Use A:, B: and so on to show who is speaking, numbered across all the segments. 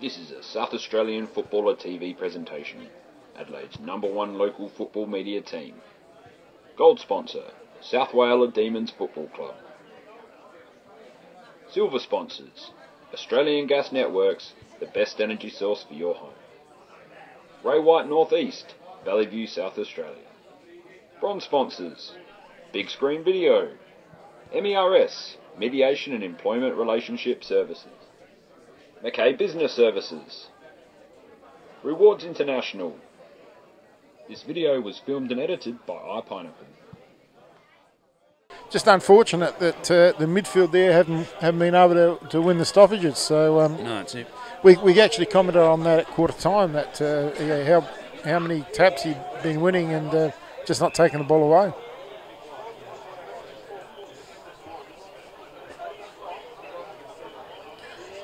A: This is a South Australian Footballer TV presentation. Adelaide's #1 local football media team. Gold sponsor, South Wales Demons Football Club. Silver sponsors, Australian Gas Networks, the best energy source for your home. Ray White Northeast, Valley View, South Australia. Bronze sponsors, Big Screen Video, MERS, Mediation and Employment Relationship Services. Mackay Business Services. Rewards International. This video was filmed and edited by iPineapple.
B: Just unfortunate that the midfield there haven't been able to win the stoppages. So
C: no, that's it.
B: We actually commented on that at quarter time, that how many taps he'd been winning and just not taking the ball away.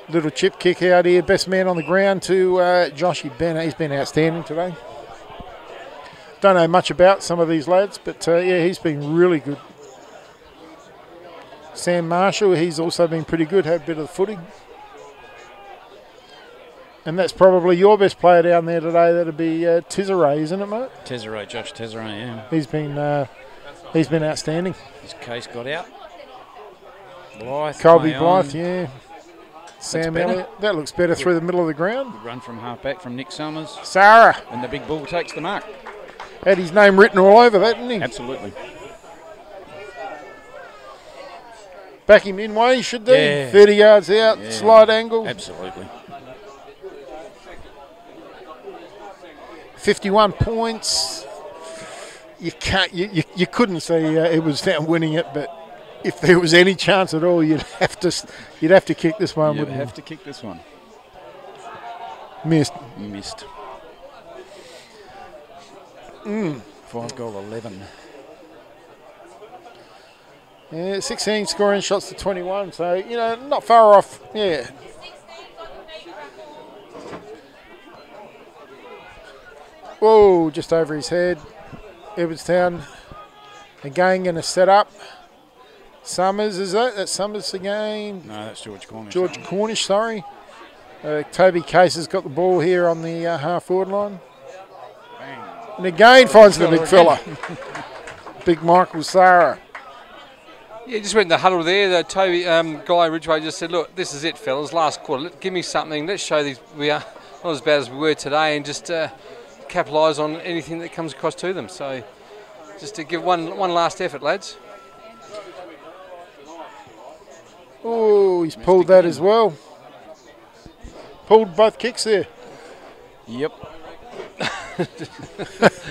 B: Little chip kick out here, best man on the ground to Joshy Bennett. He's been outstanding today. Don't know much about some of these lads, but yeah, he's been really good. Sam Marshall, he's also been pretty good, had a bit of the footing. And that's probably your best player down there today. That'd be Tezeray, isn't it, mate?
C: Tezeray, Josh Tezeray, yeah.
B: He's been outstanding.
C: His case got out. Blythe,
B: Colby Blythe, yeah. Sam Elliott, that looks better through the middle of the ground.
C: Good run from half back from Nick Summers.
B: Sarah.
C: And the big bull takes the mark.
B: Had his name written all over that, didn't he?
C: Absolutely.
B: Back him in way, should do.
C: Yeah.
B: 30 yards out,
C: yeah.
B: slide angle.
C: Absolutely.
B: 51 points. You can't. You couldn't say Edwardstown winning it, but if there was any chance at all, you'd have to kick this one.
C: You'd have to kick this one.
B: Missed.
C: 5-goal 11.
B: Yeah, 16 scoring shots to 21, so, not far off, yeah. Whoa, just over his head. Edwardstown again going to set up. Summers, is that? That's Summers again.
C: No, that's George Cornish.
B: George Cornish, sorry. Toby Case has got the ball here on the half-forward line.
C: Bang.
B: And again finds the big fella. Big Michael Sarah.
D: Yeah, just went in the huddle there. The Toby Guy Ridgway just said, "Look, this is it, fellas. Last quarter. Give me something. Let's show these we are not as bad as we were today, and just capitalise on anything that comes across to them." So, just to give one last effort, lads.
B: Oh, he's pulled that as well. Pulled both kicks there.
C: Yep.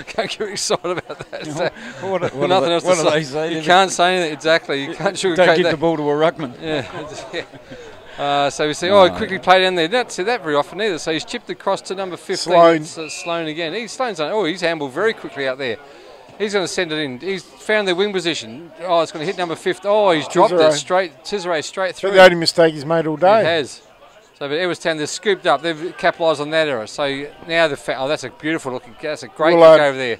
D: Can't get excited about that. So,
C: What
D: nothing else to say.
C: They say?
D: You can't say anything. Exactly. You can't sugarcoat
C: Don't give
D: that.
C: the ball to a ruckman.
D: Yeah. So we see, quickly play down there. Don't see that very often either. So he's chipped across to number 15.
B: Sloan.
D: Sloan again. Sloan's on. Oh, he's handled very quickly out there. He's going to send it in. He's found their wing position. Oh, it's going to hit number 15. Oh, he's dropped it straight. Tezeray straight through.
B: The only mistake he's made all day.
D: He has. So, but Edwardstown, they've scooped up. They've capitalised on that error. So now that's a beautiful looking. That's a great kick over there.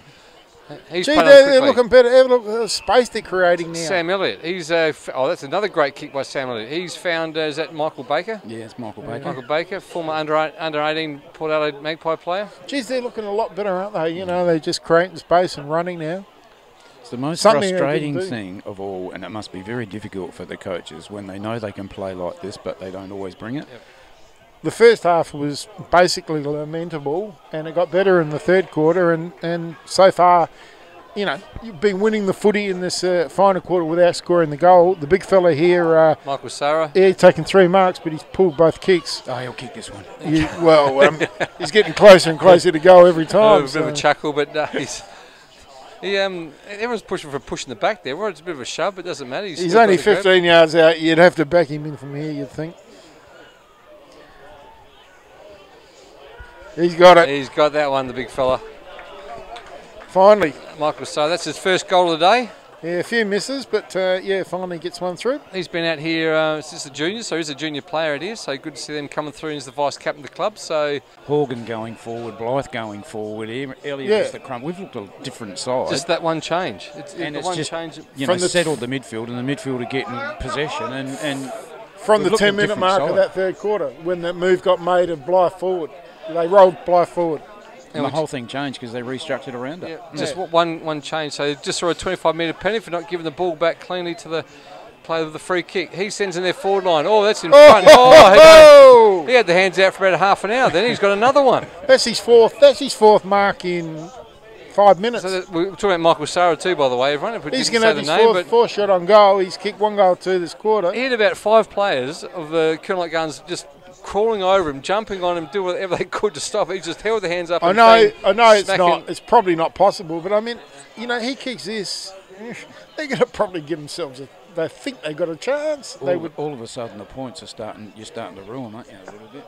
D: He's
B: they're looking better. Look at the space they're creating now.
D: Sam Elliott. He's that's another great kick by Sam Elliott. He's found. Is that Michael Baker?
C: Yeah, it's Michael Baker.
D: Michael Baker, former under 18 Port Adelaide Magpie player.
B: Geez, they're looking a lot better, aren't they? They're just creating space and running now.
C: It's the most frustrating thing of all, and it must be very difficult for the coaches when they know they can play like this, but they don't always bring it.
D: Yep.
B: The first half was basically lamentable, and it got better in the third quarter, and so far, you've been winning the footy in this final quarter without scoring the goal. The big fella here,
D: Michael Sarah.
B: Yeah, he's taken 3 marks, but he's pulled both kicks.
C: Oh, he'll kick this one.
B: He's getting closer and closer to goal every time.
D: A bit of a chuckle, but everyone's pushing the back there. Well, it's a bit of a shove, but it doesn't matter.
B: He's only 15 yards out. You'd have to back him in from here, you'd think. He's got it.
D: He's got that one, the big fella.
B: Finally.
D: Michael Sarr, that's his first goal of the day.
B: Yeah, a few misses, but finally gets one through.
D: He's been out here since the juniors, so he's a junior player it is, so good to see them coming through. He's the vice captain of the club. So
C: Horgan going forward, Blythe going forward, Elliott is the crumb. We've looked a different side.
D: Just that one change.
C: It's just settled the midfield, and the midfield are getting possession and
B: from the 10-minute mark of that third quarter when that move got made of Blythe forward. They rolled Blythe forward.
C: And the whole thing changed because they restructured around it.
D: Yeah, just one change. So just saw a 25-metre penalty for not giving the ball back cleanly to the player with the free kick. He sends in their forward line. Oh, that's in front. He had the hands out for about half an hour. Then he's got another one.
B: That's his fourth mark in 5 minutes.
D: So we're talking about Michael Sarah too, by the way. Everyone,
B: he's going to have his fourth shot on goal. He's kicked 1 goal 2 this quarter.
D: He had about 5 players of the Colonel Guns just crawling over him, jumping on him, doing whatever they could to stop it. He just held their hands up.
B: I know it's probably not possible, but I mean, he kicks this, they're going to probably give themselves they think they got a chance.
C: All of a sudden, the points are you're starting to ruin, aren't you, a little bit?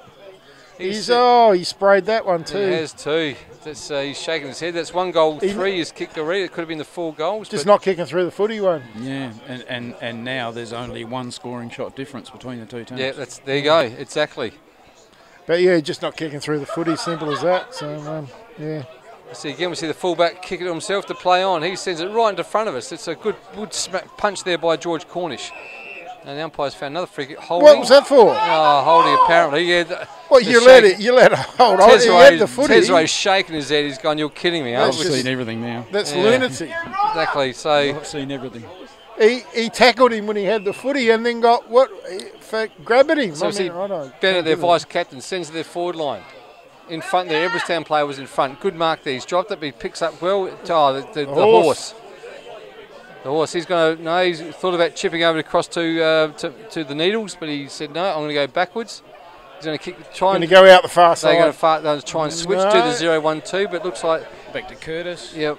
B: He sprayed that one too.
D: He has too. He's shaking his head. That's 1 goal 3 he's kicked already. It could have been the 4 goals.
B: Just not kicking through the footy one.
C: Yeah, and now there's only 1 scoring shot difference between the two teams.
D: Yeah, there you go, exactly.
B: But yeah, just not kicking through the footy, simple as that. So yeah.
D: See again, we see the fullback kick it to himself to play on. He sends it right into front of us. It's a good punch there by George Cornish. And the umpire's found another free kick. Holding.
B: What was that for?
D: Oh, holding apparently. Yeah.
B: You let it hold on. He had the footy.
D: Tezere's shaking his head. He's gone, you're kidding me.
C: I've seen everything now.
B: That's lunacy.
D: Exactly. So
C: I've seen everything.
B: He tackled him when he had the footy and then got for grabbing him.
D: So Bennett, their vice captain, sends their forward line. In front there, Edwardstown player was in front. Good mark there. He's dropped it, but he picks up well. The horse. The horse. He's thought about chipping over across to the Needles, but he said no. I'm going to go backwards. He's going to going
B: to go out the far side.
D: They're going to try and switch to the 0-1-2, but it looks like
C: back to Curtis.
D: Yep.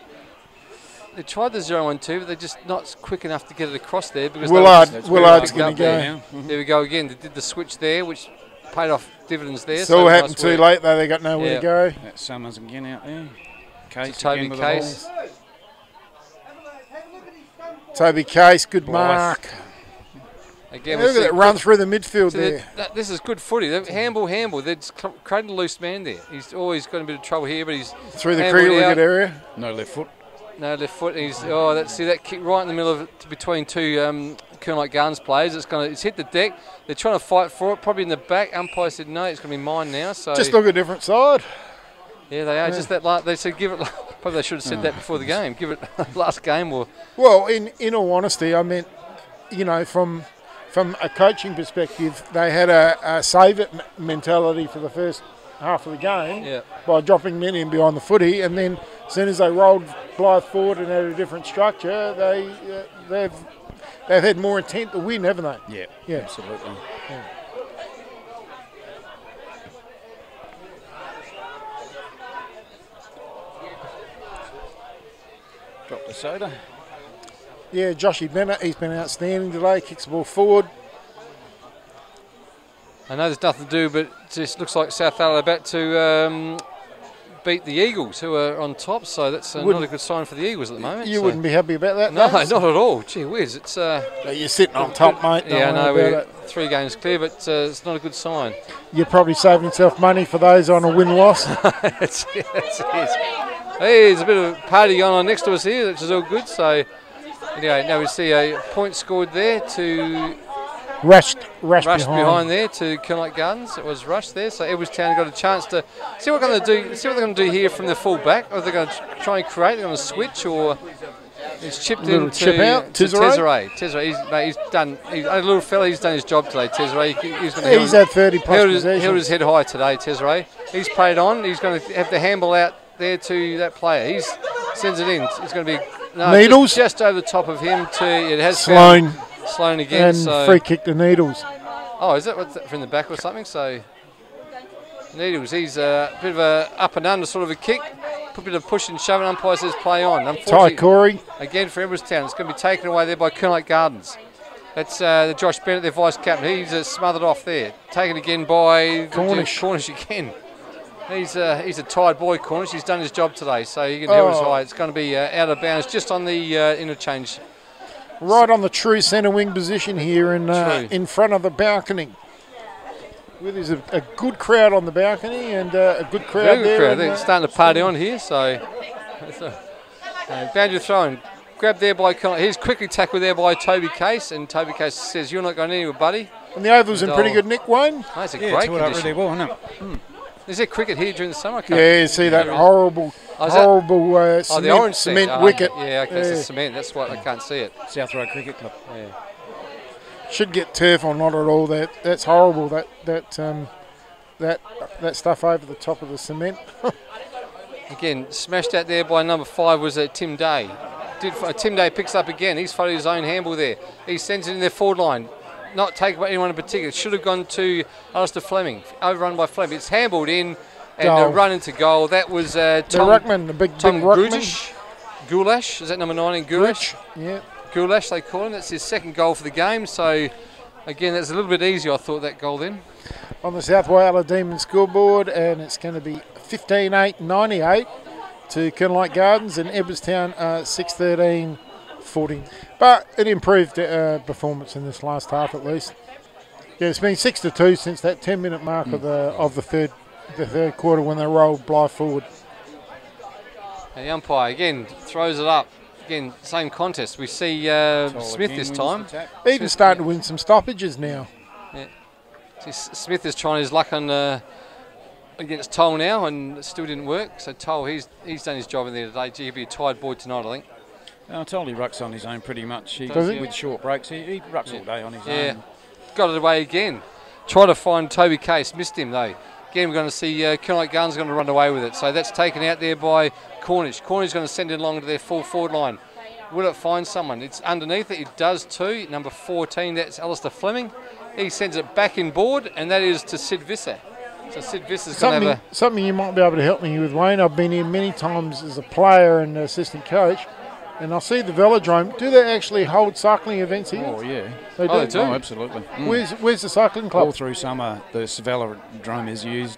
D: They tried the 0-1-2, but they're just not quick enough to get it across there because
B: Willard's going to go.
D: There. There we go again. They did the switch there, which paid off dividends there.
B: So it happened too late though. They got nowhere to go.
C: That's Summers again out there.
D: Case Toby Case.
B: Toby Case, good mark.
D: Again,
B: look at that run through the midfield there.
D: This is good footy. Handball. They're creating a loose man there. He's always got a bit of trouble here, but he's
B: through the cricket wicket area.
C: No left foot.
D: No left foot. He's that kick right in the middle of between two Colonel Gardens players. It's hit the deck. They're trying to fight for it. Probably in the back. Umpire said no. It's going to be mine now. So
B: just look a different side.
D: Yeah, they are. Yeah. Just that. They said give it. Probably they should have said that before the game. Give it last game or.
B: Well, in all honesty, I meant, from a coaching perspective, they had a save it mentality for the first half of the game by dropping men in behind the footy, and then as soon as they rolled Blythe forward and had a different structure, they've had more intent to win, haven't they?
C: Yeah, absolutely.
B: Yeah.
C: Drop the soda.
B: Yeah, Joshy Bennett, he's been outstanding today, kicks the ball forward.
D: I know there's nothing to do, but it just looks like South Valley are about to beat the Eagles, who are on top, so that's not a good sign for the Eagles at the moment.
B: You wouldn't be happy about that?
D: No, not at all. Gee whiz. It's,
B: you're sitting on top, mate.
D: Yeah, I know, we're 3 games clear, but it's not a good sign.
B: You're probably saving yourself money for those on a win-loss.
D: That's it. Hey, there's a bit of a party going on next to us here, which is all good. So, anyway, now we see a point scored there to...
B: Rushed
D: behind there to Colonel Gardens. It was rushed there, so Edwardstown got a chance to see what they're going to do. See what they're going to do here from the full back. Are they going to try and create? They're going to switch, or it's chipped in to Tezeray. He's done. A little fella. He's done his job today. Tezeray.
B: He's had 30 plus possessions.
D: Held his head high today. Tezeray. He's played on. He's going to have the handball out there to that player. He sends it in. It's going to be
B: Needles
D: just over the top of him. It has Sloan again,
B: and free kick to Needles.
D: Oh, is that from the back or something? So Needles, he's a bit of a up and under sort of a kick, put a bit of push and shove, and umpire says play on.
B: Ty Corey
D: again for Edwardstown. It's going to be taken away there by Colonel Gardens. That's the Josh Bennett, their vice captain. He's smothered off there. Taken again by Cornish again. He's a tired boy, Cornish. He's done his job today, so he can held his high. It's going to be out of bounds just on the interchange.
B: Right on the true centre wing position here in front of the balcony. Well, there's a good crowd on the balcony and a good crowd there.
D: Crowd. They're starting to party on here, so boundary throwing. Grabbed there by He's quickly tackled there by Toby Case, and Toby Case says, "You're not going anywhere, buddy."
B: And the oval's in pretty good nick, Wayne.
D: Oh, it's a great condition.
C: Really well, isn't it?
D: Is there cricket here during the summer?
B: Yeah, see that horrible cement,
D: the orange
B: cement wicket.
D: Yeah, okay, it's the cement. That's why I can't see it.
C: South Road Cricket Club.
D: Yeah.
B: Should get turf or not at all. That's horrible. That stuff over the top of the cement.
D: Again, smashed out there by number 5 was Tim Day. Tim Day picks up again. He's followed his own handball there. He sends it in their forward line. Not taken by anyone in particular. Should have gone to Alistair Fleming. Overrun by Fleming. It's handballed in and run into goal. That was Tom
B: ruckman, the big ruckman.
D: Goulash. Is that number 19? Goulash?
B: Yeah.
D: Goulash, they call him. That's his second goal for the game. So, again, that's a little bit easier, I thought, that goal then.
B: On the South Wales Demon scoreboard, and it's going to be 15-8-98 to Kernlight Gardens, and Edwardstown 6-13-14. But it improved performance in this last half at least. Yeah, it's been 6-2 since that 10-minute mark of the third quarter when they rolled Blythe forward.
D: And the umpire again throws it up. Again, same contest. We see Smith this time.
B: Even starting to win some stoppages now.
D: Yeah. See, Smith is trying his luck on against Toll now, and it still didn't work. So Toll, he's done his job in there today. Gee, he'll be a tired boy tonight, I think.
C: I told he rucks on his own pretty much. With short breaks, he rucks all day on his own.
D: Got it away again. Try to find Toby Case, missed him though. Again, we're going to see Kernlight Gardens going to run away with it. So that's taken out there by Cornish. Cornish going to send it along to their full forward line. Will it find someone? It's underneath it. It does too. Number 14, that's Alistair Fleming. He sends it back in board, and that is to Sid Visser. So Sid Visser's going to have
B: something you might be able to help me with, Wayne. I've been here many times as a player and assistant coach, and I see the velodrome. Do they actually hold cycling events here?
C: Oh, yeah.
B: They do?
C: Oh, absolutely.
B: Where's the cycling club?
C: All through summer, the velodrome is used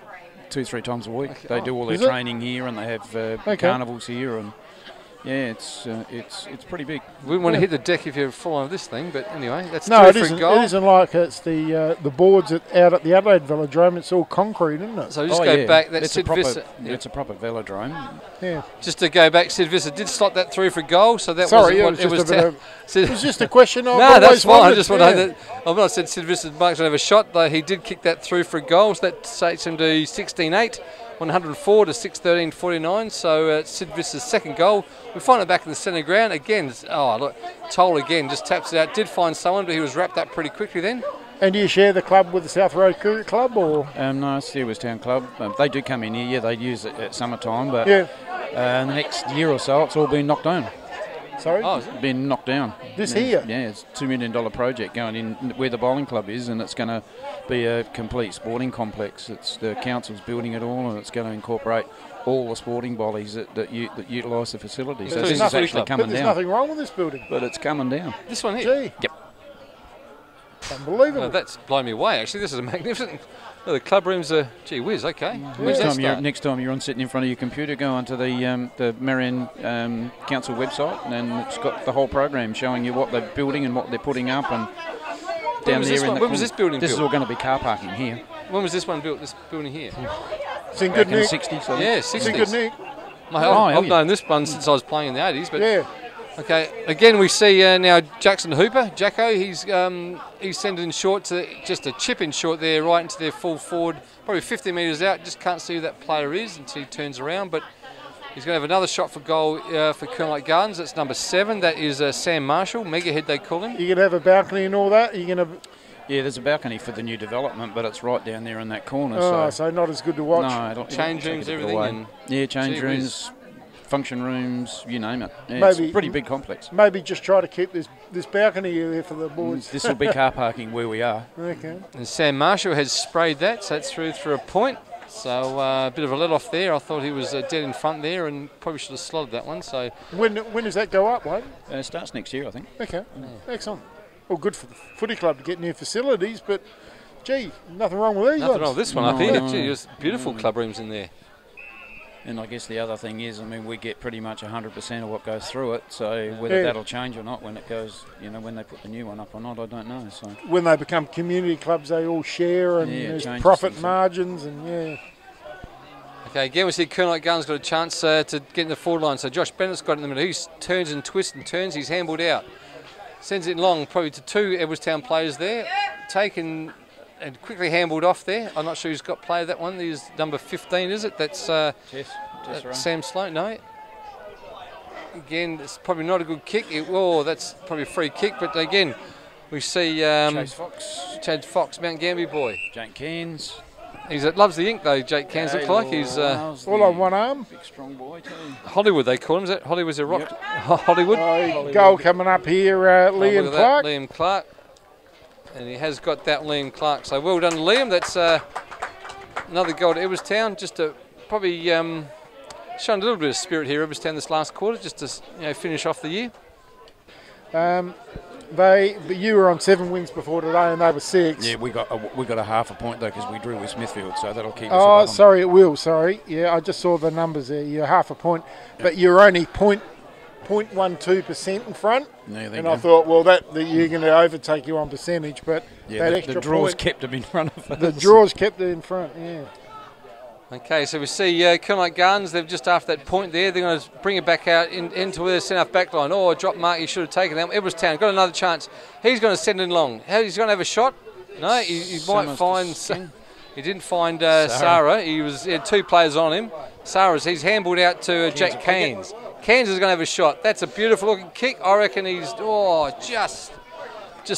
C: 2-3 times a week. They do all their training here, and they have carnivals here, and yeah, it's pretty big.
D: We wouldn't want to hit the deck if you're full on this thing, but anyway, that's
B: it isn't like it's the boards out at the Adelaide Velodrome. It's all concrete, isn't it?
D: So just go back. That's Sid Visser.
C: It's a proper velodrome.
B: Yeah.
D: Just to go back, Sid Visser did slot that through for a goal. So that
B: it was just a question.
D: No, that's fine. I just want to know that. I've not said Sid Visser Mark's going to have a shot, though he did kick that through for a goal. So that takes him to 16-8. 104 to 6-13-49, so Sid Visser's second goal. We find it back in the centre ground again. Oh, look, Toll again just taps it out. Did find someone, but he was wrapped up pretty quickly then.
B: And do you share the club with the South Road Cricket Club, or?
C: No, it's the Edwardstown Club. They do come in here. Yeah, they use it at summertime, but in the next year or so, it's all been knocked down.
B: Sorry?
C: Oh, it's been knocked down.
B: This here?
C: Yeah, it's a $2 million project going in where the bowling club is, and it's going to be a complete sporting complex. It's the council's building it all, and it's going to incorporate all the sporting bodies that utilise the facility. So this is actually coming down.
B: There's nothing wrong with this building.
C: But it's coming down.
D: This one here?
B: Gee.
C: Yep.
B: Unbelievable.
D: That's blown me away, actually. This is a magnificent... Oh, the club rooms are, gee whiz, okay.
C: Next time you're on sitting in front of your computer, go onto the Marion Council website, and it's got the whole program showing you what they're building and what they're putting up. And down there
D: when was this building built?
C: This is all going to be car parking here.
D: When was this one built, this building here?
B: It's in good nick.
C: 60s,
D: yeah, 60s.
B: It's in good nick.
D: I've known this one since I was playing in the 80s. But yeah. Okay, again we see now Jackson Hooper, Jacko, he's sending short to just a chip in short there right into their full forward, probably 50 metres out, just can't see who that player is until he turns around, but he's going to have another shot for goal for Kernlight Gardens. That's number 7, that is Sam Marshall, Megahead they call him.
B: You're going to have a balcony and all that? You're going to...
C: Yeah, there's a balcony for the new development, but it's right down there in that corner.
B: Oh, so not as good to watch?
C: No,
D: change rooms, everything.
C: And change rooms. Function rooms, you name it. Yeah, it's a pretty big complex.
B: Maybe just try to keep this balcony there for the boys.
C: This will be car parking where we are.
B: Okay.
D: And Sam Marshall has sprayed that, so that's through for a point. So a bit of a let off there. I thought he was dead in front there, and probably should have slotted that one. So
B: when does that go up, Wayne?
C: It starts next year, I think.
B: Okay, excellent. Well, good for the footy club to get new facilities, but gee, nothing wrong with these.
D: Nothing wrong with this one up here. Gee, there's beautiful club rooms in there.
C: And I guess the other thing is, I mean, we get pretty much 100% of what goes through it. So whether that'll change or not when it goes, when they put the new one up or not, I don't know. So
B: when they become community clubs, they all share, and there's profit margins, and
D: Okay, again we see Kernlight Gardens got a chance to get in the forward line. So Josh Bennett's got it in the middle. He turns and twists and turns. He's handballed out. Sends it long, probably to 2 Edwardstown players there. Taken and quickly handballed off there. I'm not sure who's got play that one. There's number 15, is it? That's
C: Right.
D: Sam Sloan. No. Again, it's probably not a good kick. That's probably a free kick. But again, we see Chad Fox, Mount Gambier boy.
C: Jake Cairns.
D: He loves the ink though. Jake Cairns looks like he's
B: all on one arm.
C: Big strong boy too.
D: Hollywood they call him. Is that Hollywood's a rock?
C: Yep.
D: Hollywood.
B: Goal coming up here, Liam
D: Look at
B: Clark.
D: that, Liam Clark. And he has got that, Liam Clark. So well done, Liam. That's another goal to Edwardstown. Just to probably showing a little bit of spirit here, Edwardstown, this last quarter, just to finish off the year.
B: But you were on 7 wins before today, and they were 6.
C: Yeah, we got a half a point though because we drew with Smithfield, so that'll keep us.
B: Oh,
C: above them.
B: sorry, it will. Sorry. Yeah, I just saw the numbers there. You're half a point, but you're only 0.12% in front.
C: Yeah,
B: and I thought, well, that you're going to overtake you on percentage, but that extra
C: the draws
B: point,
C: kept them in front of us.
B: the draws kept it in front. Yeah.
D: Okay, so we see Kilmarnock Gardens, they've just after that point there, they're going to bring it back out into their centre-half back line. Oh, a drop mark, he should have taken that. Edwardstown got another chance. He's going to send it long. He's going to have a shot? No, he might find... He didn't find Sarah. He had 2 players on him. He's handballed out to Jack Cairns. Cairns is going to have a shot. That's a beautiful looking kick. I reckon he's just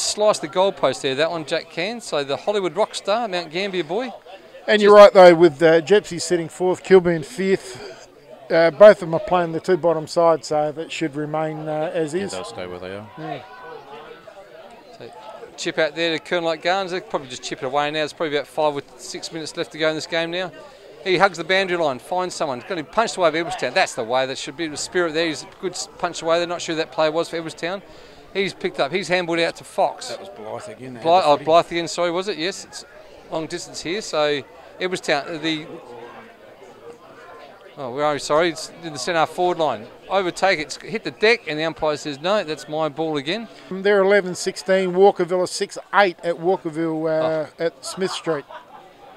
D: sliced the goalpost there, that one, Jack Cairns. So the Hollywood rock star, Mount Gambier boy.
B: And you're right, though, with Jepsy sitting 4th, Kilburn 5th. Both of them are playing the 2 bottom sides, so that should remain as is.
C: They'll stay where they are.
B: Yeah.
D: So chip out there to Kilmarnock Gardens. They'll probably just chip it away now. There's probably about 5 or 6 minutes left to go in this game now. He hugs the boundary line, finds someone. He's going to be punched away by Edwardstown. That's the way. That should be the spirit there. He's a good punch away. They're not sure who that player was for Edwardstown. He's picked up. He's handballed out to Fox.
C: That was Blythe again.
D: Blythe again, sorry, was it? Yes, it's long distance here. So Edwardstown, where are we? Sorry, it's in the centre forward line. Overtake it, hit the deck, and the umpire says, no, that's my ball again.
B: They're 11-16. Walkerville is 6-8 at Walkerville at Smith Street.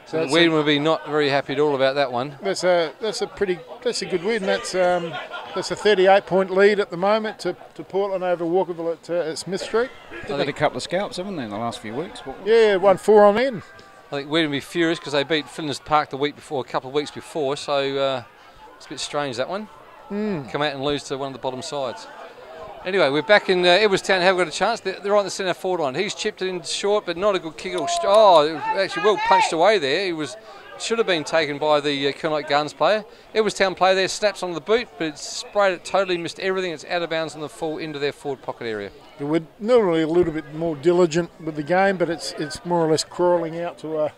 D: So Weedon would be not very happy at all about that one.
B: That's a good win. That's a 38-point lead at the moment to Portland over Walkerville at Smith Street.
C: They've had a couple of scalps, haven't they, in the last few weeks?
B: Yeah, won 4 on end.
D: I think Weedon would be furious because they beat Flinders Park a couple of weeks before. So it's a bit strange, that one. Come out and lose to one of the bottom sides. Anyway, we're back in Edwardstown. Have got a chance. They're on the centre forward line. He's chipped it in short, but not a good kick. It was actually well punched away there. Should have been taken by the Kilmarnock Gardens player. Edwardstown player there snaps on the boot, but it's sprayed it totally, missed everything. It's out of bounds on the full into their forward pocket area.
B: We're normally a little bit more diligent with the game, but it's more or less crawling out to a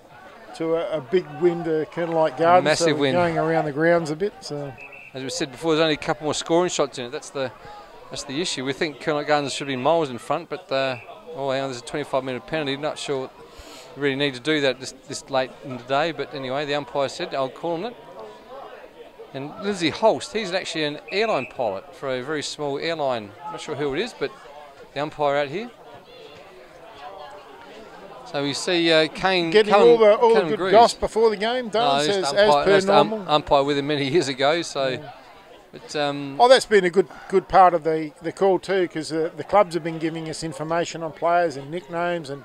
B: big win to Kilmarnock Gardens.
D: Massive win.
B: Going around the grounds a bit. So,
D: as we said before, there's only a couple more scoring shots in it. That's the issue. We think Kilmarnock Gardens should be miles in front, but hang on, there's a 25-minute penalty. Not sure we really need to do that this late in the day, but anyway, the umpire said, I'll call on it. And Lindsay Holst, he's actually an airline pilot for a very small airline. I'm not sure who it is, but the umpire out here. So we see Kane
B: getting all the good goss before the game done, as per normal.
D: Umpire with him many years ago, so...
B: Yeah.
D: But,
B: that's been a good part of the call too, because the clubs have been giving us information on players and nicknames, and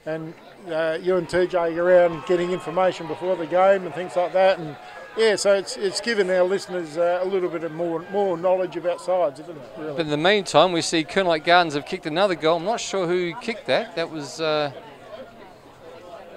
B: you and TJ are around getting information before the game and things like that, and yeah, so it's given our listeners a little bit of more knowledge about sides, isn't it? Really.
D: But in the meantime, we see Kilmarnock Gardens have kicked another goal. I'm not sure who kicked that. That was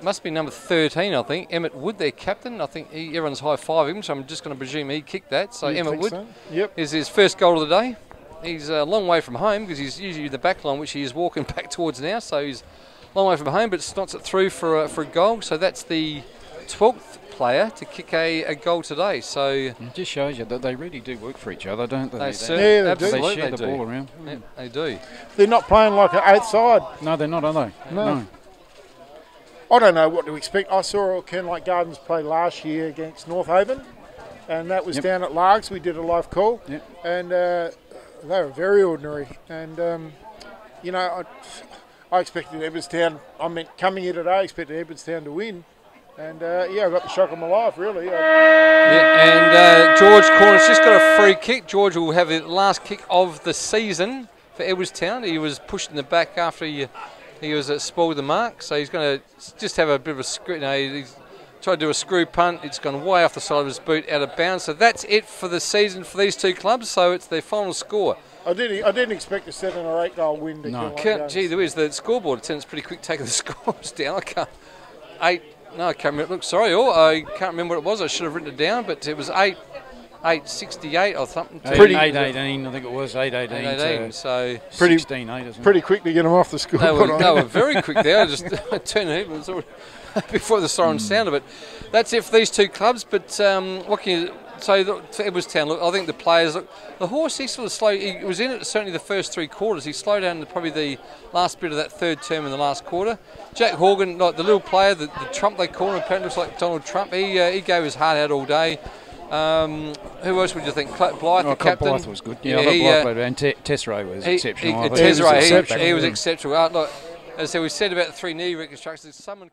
D: must be number 13, I think. Emmett Wood, their captain. I think everyone's high-fiving him, so I'm just going to presume he kicked that. So Emmett Wood is his first goal of the day. He's a long way from home because he's usually in the back line, which he is walking back towards now. So he's a long way from home, but snots it through for a goal. So that's the 12th player to kick a goal today. So
C: it just shows you that they really do work for each other, don't they?
D: They certainly,
C: absolutely, they share the ball around.
D: Yeah, they do.
B: They're not playing like an 8th side.
C: No, they're not, are they?
B: No. I don't know what to expect. I saw Kilmarnock Gardens play last year against North Haven, and that was down at Largs. We did a live call, and they were very ordinary. And I expected Edwardstown. Coming here today, I expected Edwardstown to win, and I got the shock of my life, really.
D: And George Cornish just got a free kick. George will have the last kick of the season for Edwardstown. He was pushed in the back after he was spoiled the mark, so he's going to just have a bit of a screw. He's tried to do a screw punt. It's gone way off the side of his boot, out of bounds. So that's it for the season for these two clubs. So it's their final score.
B: I didn't expect a 7 or 8 goal win to
C: No.
D: Gee, there is the scoreboard. It's pretty quick taking the scores down. I can't remember. Look, sorry, I can't remember what it was. I should have written it down, but it was 8-68 or something.
C: 8-18, I think it was 8-18.
D: So
C: 16-8.
B: Pretty quick to get them off the scoreboard.
D: they were very quick there. I just turned it. It was already before the siren sounded. But that's it for these two clubs. But what can you say for Edwardstown? Look, I think the players. Look, the horse, he's sort of slow. He was in it certainly the first 3 quarters. He slowed down to probably the last bit of that third term in the last quarter. Jack Horgan, like the little player, the Trump they call him, apparently looks like Donald Trump. He gave his heart out all day. Who else would you think? Blythe, the captain.
C: Blythe was good. Yeah, I thought Blythe played, and Tesserae was exceptional.
D: He was exceptional. Look, as I said, we said about the 3 knee reconstructions. Someone